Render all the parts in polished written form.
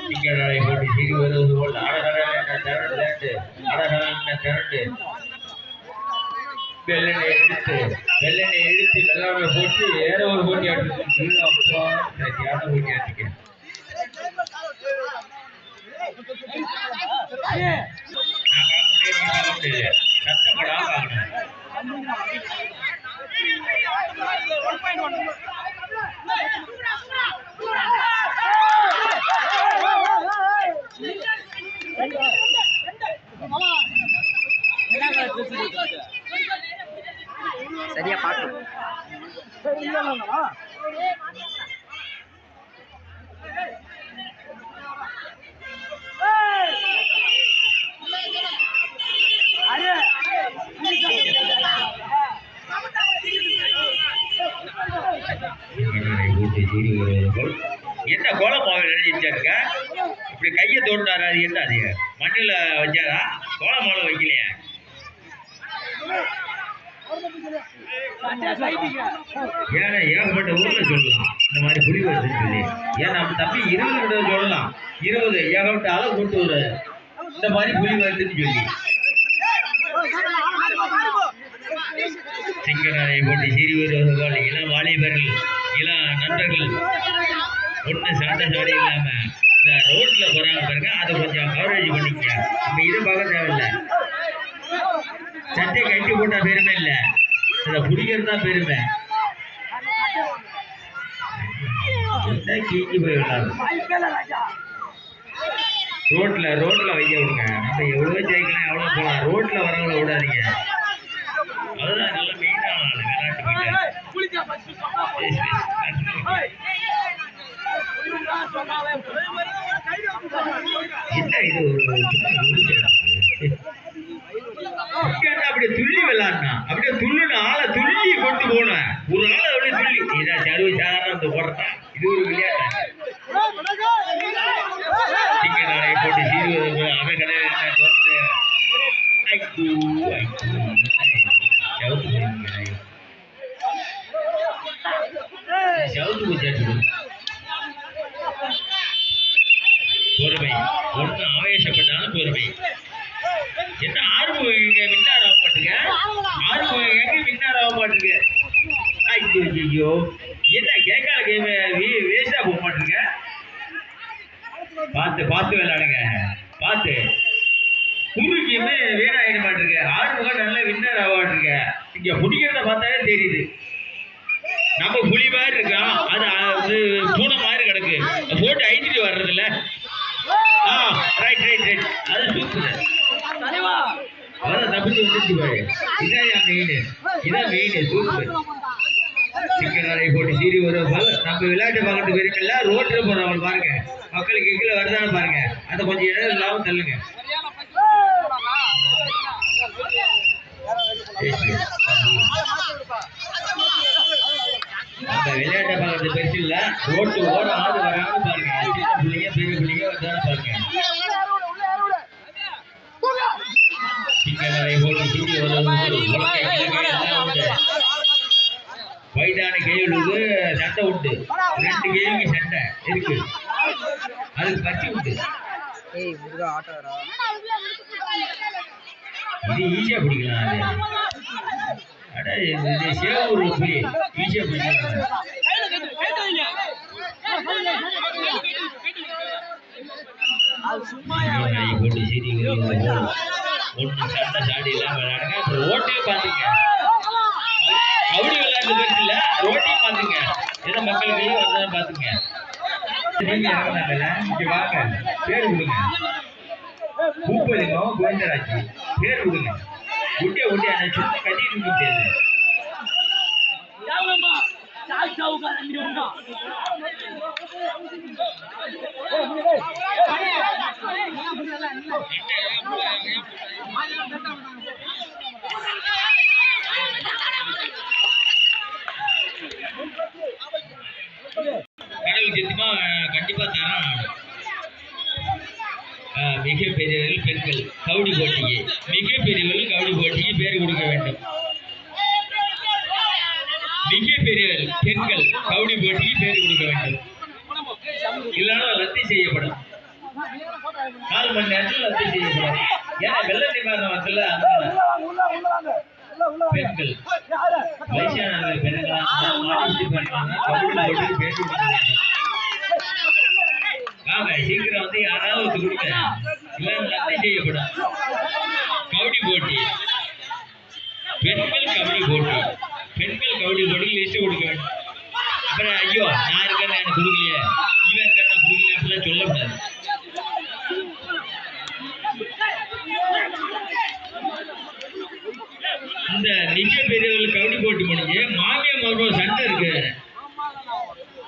திங்களை போட்டு சீறி வருவது போல் திரண்டு வெள்ளனை இழுத்து வெள்ளாமை போட்டு ஏற ஒரு போட்டி ஆட்டு அப்பா சரியான போட்டி ஆட்டிக்க சத்தப்படாம சரியா பார்க்கணும். என்ன கோலம் நினைச்சிருக்க இப்படி கையை தோண்டாரு அது என்ன அது மண்ணில் வச்சாரா கோலம் மாலை வைக்கலையா ஏன்னா ஏகப்பட்ட ஊர்ல சொல்லலாம் இந்த மாதிரி புலி வருதுன்னு சொல்லி ஏன் நம்ம தம்பி 20 சொல்லலாம் 20 ஏகப்பட்ட ஆளை கூட்டு வர இந்த மாதிரி புலி வருதுன்னு சொல்லி சிங்கனாரை போட்டு சீறி வருவதால் இளம் வாலிபர்கள் இளம் நண்பர்கள் ஒன்று சண்டை சாடி இல்லாம இந்த ரோட்ல போறாங்க பாருங்க அதை கொஞ்சம் கவரேஜ் பண்ணிக்க நம்ம இது பார்க்க தேவையில்லை சட்டை கட்டி போட்டா பெருமை இல்லை அதை பிடிக்கிறது தான் பெருமை கீஞ்சி போய் விடாது ரோட்ல வைக்க விடுங்க நம்ம எவ்வளோ ஜெயிக்கலாம் எவ்வளோ போகலாம் ரோட்ல வரவங்கள விடாதீங்க அதுதான் நல்ல மெயினான ஆளு என்ன இது அப்படியே துள்ளி விளாட்னா அப்படியே துள்ளுன்னு ஆளை துள்ளி கொண்டு போனேன் ஒரு ஆளை அப்படியே துள்ளி இதான் சருவு சாதாரண போடுறேன் இது ஒரு விளையாட்டு சிக்கன் நாளைக்கு போட்டு சீருவது அவன் கடையில் சவுத்து பூச்சாட்டு பொறுமை ஒன்று ஆவேசப்பட்டாலும் பொறுமை என்ன ஆர்வம் விண்ணார் ஆக மாட்டுங்க ஆர்வம் எங்க விண்ணார் ஆக மாட்டுங்க ஐயோ என்ன கேட்காத கேம் வேஸ்டா போக மாட்டுங்க பார்த்து விளையாடுங்க பார்த்து குறுக்கியுமே வீணாயிட மாட்டிருக்க ஆர்வம் நல்லா வின்னர் ஆக மாட்டிருக்க இங்க பிடிக்கிறத பார்த்தாலே தெரியுது நம்ம புலி மாதிரி இருக்கான் அது பூனை மாதிரி கிடக்கு போட்டு ஐடிட்டு வர்றதில்ல ரைட் அது சூப்பர் அதான் தப்பிச்சு வந்துச்சு பாரு இதான் மெயின் சூப்பர் சிக்கன் நாளை போட்டு சீரி வரும் நம்ம விளையாட்டு பார்க்கறது விரும்பில்ல ரோட்ல போறவங்க பாருங்க மக்களுக்கு கீழே வருதான்னு பாருங்க அதை கொஞ்சம் இடம் இல்லாமல் தள்ளுங்க நம்ம விளையாட்டை பார்க்கறது பெருசு இல்ல ரோட்டு ஓட ஆடு வராங்கன்னு பாருங்க சின்ன பிள்ளைங்க பெரிய பிள்ளைங்க வந்தாலும் பாருங்க சிக்கன் நாளை போட்டு சீரி வரும் வயதான கைகளுக்கு சண்டை உண்டு 2 கைகளுக்கு சண்டை இருக்கு அதுக்கு பச்சை உண்டு இது ஈஸியா பிடிக்கலாம் அது சேவூர் புலி ஈஸியா பிடிக்கலாம் போட்டு சரி ஒன்று சண்டை சாடி இல்லாம விளையாடுங்க அப்புறம் ஓட்டையும் பாத்துங்க கபடி விளையாட்டு பெருசு இல்ல ரோட்டையும் பாத்துங்க ஏதோ மக்களுக்கு வரதான் பாத்துங்க நீங்க இறங்கினாங்கல்ல இங்க வாங்க பேர் விடுங்க பூப்பதிகம் கோவிந்தராஜ் பேர் விடுங்க உண்டியா அந்த சுத்த கட்டிட்டு முடியாது கடவுள் சத்தியமா கண்டிப்பா தரேன் மிகப்பெரியவர்கள் பெண்கள் கவுடி போட்டிக்கு மிகப்பெரியவர்கள் கவுடி போட்டிக்கு பேர் கொடுக்க வேண்டும் மிகப்பெரியவர்கள் பெண்கள் கவுடி போட்டிக்கு பேர் கொடுக்க வேண்டும் இல்லைன்னா ரத்து செய்யப்படும். 4 மணி நேரத்தில் ரத்து செய்யப்படும். ஏன்னா வெள்ள நிவாரணம் வரல. பெண்கள் வயசான பெண்கள் வாங்க சீக்கிரம் வந்து யாராவது கொடுங்க, இல்லைன்னா ரத்து செய்யப்படும். கபடி போட்டி, பெண்கள் கபடி போட்டி, பெண்கள் கபடி போட்டி லிஸ்ட் கொடுக்க வேண்டும். அப்புறம் ஐயோ நான் இருக்கேன் எனக்கு கொடுக்கலையே, இவன் இருக்கா கொடுக்கல அப்படிலாம் சொல்லக்கூடாது. இந்த மிக பெரியவர்கள் கபடி போட்டி முடிஞ்சு மாமியார் மருமக சண்டை இருக்கு.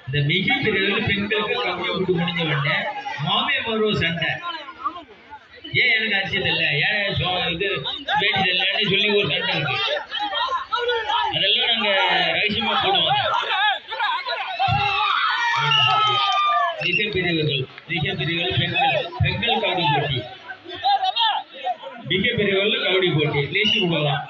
இந்த மிக பெரியவர்கள் பெண்களுக்கு கபடி போட்டி முடிஞ்ச உடனே மாமியார் மருமக சண்டை. ஏன் எனக்கு அரிசியது இல்லை, ஏன் இது வேண்டியது இல்லைன்னு சொல்லி ஒரு சண்டை இருக்கு. அதெல்லாம் நாங்க ரகசியமா போடுவோம். மிக பெரியவர்கள் பெண்கள் கபடி போட்டி, மிக பெரியவர்கள் கபடி போட்டி லேசி கொடுக்கலாம்.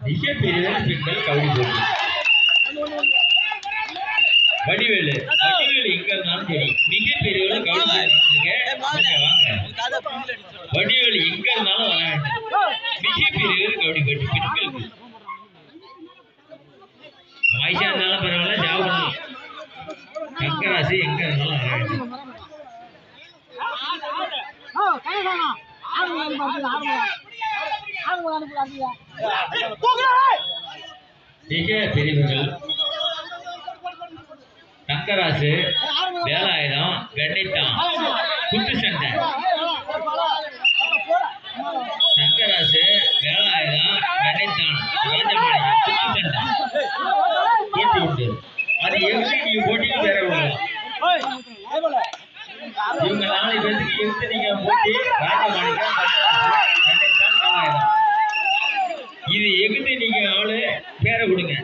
மிக பெரியவர்கள் பெண்கள் கபடி போட்டி. வடிவேலு எங்க இருந்தாலும் சரி, மிக பெரியவர்கள் கபடி போட்டி வாங்க. வடிவேலு எங்க இருந்தாலும் வர வேண்டும். மிக பெரியவர்கள் கபடி போட்டி பெண்களுக்கு. வயசா இருந்தாலும் பரவாயில்ல, ஜாபம் சக்கராசி எங்க இருந்தாலும் வர வேண்டும். மிக பெரியவர்கள் தங்கராசு, வேலாயுதம், வெண்ணிட்டான், குத்து சண்டை. தங்கராசு, வேலாயுதம், வெண்ணிட்டான், ராஜபாடி குத்து சண்டை போட்டி உண்டு. அது எப்படி நீங்க போட்டிக்கு வேற வரலாம். இவங்க 4 பேருக்கு எடுத்து நீங்க போட்டி ராஜபாடிதான், வெண்ணிட்டான், வேலாயுதம். இது எங்கிட்ட நீங்க ஆளு பேர கொடுங்க,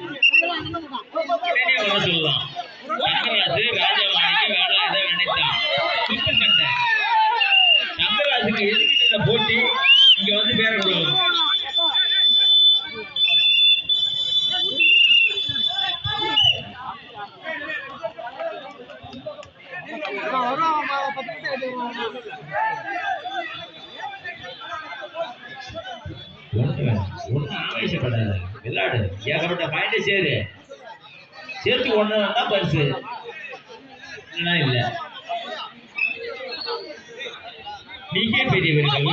உடனே வர சொல்லலாம். தங்கராசு, ராஜபாடிக்கு வேலாயுதம், வெண்ணிட்டான் குத்து சண்டை. தங்கராசுக்கு எதுக்கு இந்த போட்டி இங்க வந்து பேர கொடுக்கலாம். ஒண்ணு ஆவேசப்படாது, விளையாடு. ஏகப்பட்ட பாயிண்ட் சேர்த்து ஒண்ணு தான் பரிசு, இல்ல. மிக பெரியவர்கள்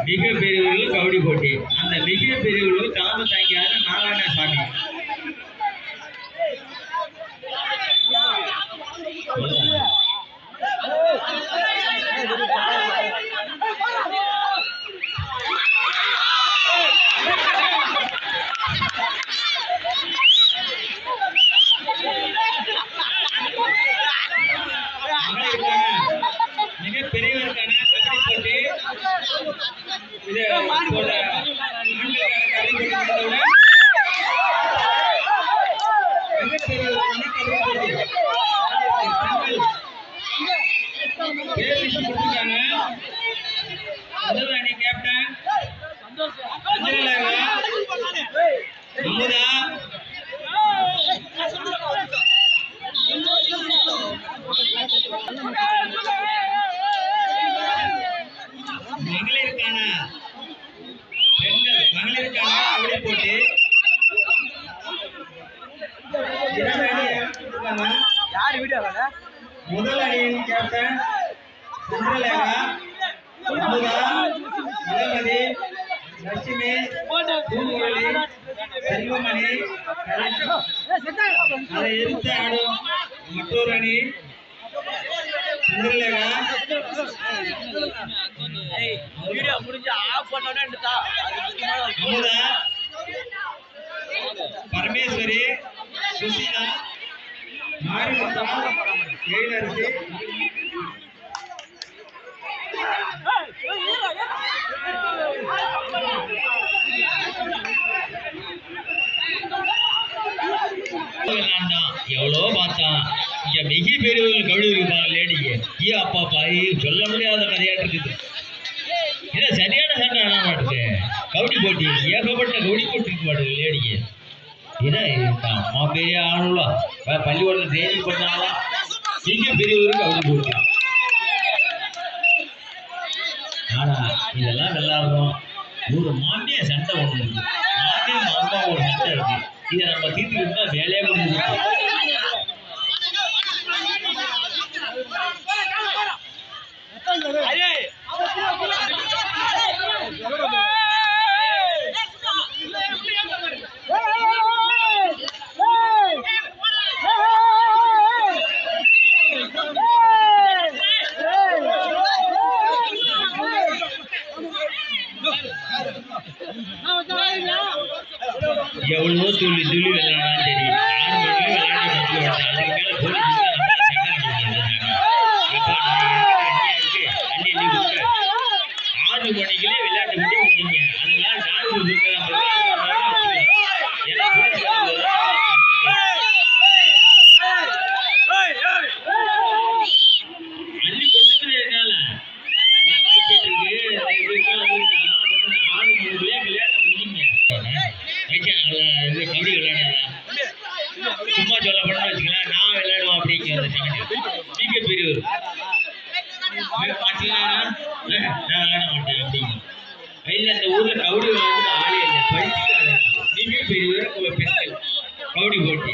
மிக பெரியவர்கள் கபடி போட்டி. அந்த மிக பெரியவர்கள் தலைமை தாங்கியாத நாராயண சாமி. மிக பெரியவருக்கான கபடி போட்டி இது முதல் அணி கேப்டன் அமுதா, மகளிருக்கான கபடி போட்டி. முதல் அணியின் கேப்டன் சந்திரலேகா, அமுதா, இளமதி, லட்சுமி, பூங்குழலி, செல்வமணி. அதை எதிர்த்து ஆடும் மற்றொரு அணி சந்திரலேகா, அமுதா, பரமேஸ்வரி, சுசீலா, மாரிமுத்து, எவ்வளோ பார்த்தான் இங்க மிக பெரியவர்கள் கவிழி இருப்பாங்க லேடிக்கு ஏ அப்பா பாய் சொல்ல முடியாத கதையாட்டு இருக்குது இல்ல சரியான சண்டை ஆனா மாட்டுக்கு கவுடி போட்டி ஏகப்பட்ட கவுடி போட்டி இருக்க மாட்டுக்கு லேடிக்கு ஏன்னா அம்மா பெரிய ஆளுங்களா பள்ளிக்கூடத்தில் ட்ரைனிங் பண்ணாங்களா மிக பெரியவருக்கு கவுடி போட்டி ஆனா இதெல்லாம் விளாடுறோம் ஒரு மாமிய சண்டை ஒண்ணு இருக்கு மாமியும் அம்மா ஒரு சண்டை இருக்கு இதை நம்ம தீர்த்துக்கிட்டா வேலையே முடிஞ்சு எவ்வளவோ துள்ளி துள்ளி விளையாடலாம் தெரியும் 6 மணிக்கு விளையாட அதுக்கு மேல போலீஸ் 6 மணிக்குள்ளே விளையாட்டு பண்ணி முடிஞ்சுங்க அதனால அள்ளி கொண்டு என்னால 6 மணிக்குள்ளே விளையாட்ட முடிஞ்சுங்க கபடி விளையாடாதா சும்மா சொல்ல போனா வச்சுக்கலாம் நான் விளையாடுவோம் அப்படிங்கிற மிக பெரியவர் நான் விளையாட மாட்டேன் அப்படிங்க இல்ல அந்த ஊர்ல கபடி விளையாடுறது ஆளே இல்லை படிச்சுக்காத மிக பெரியவர் பெண்கள் கபடி போட்டி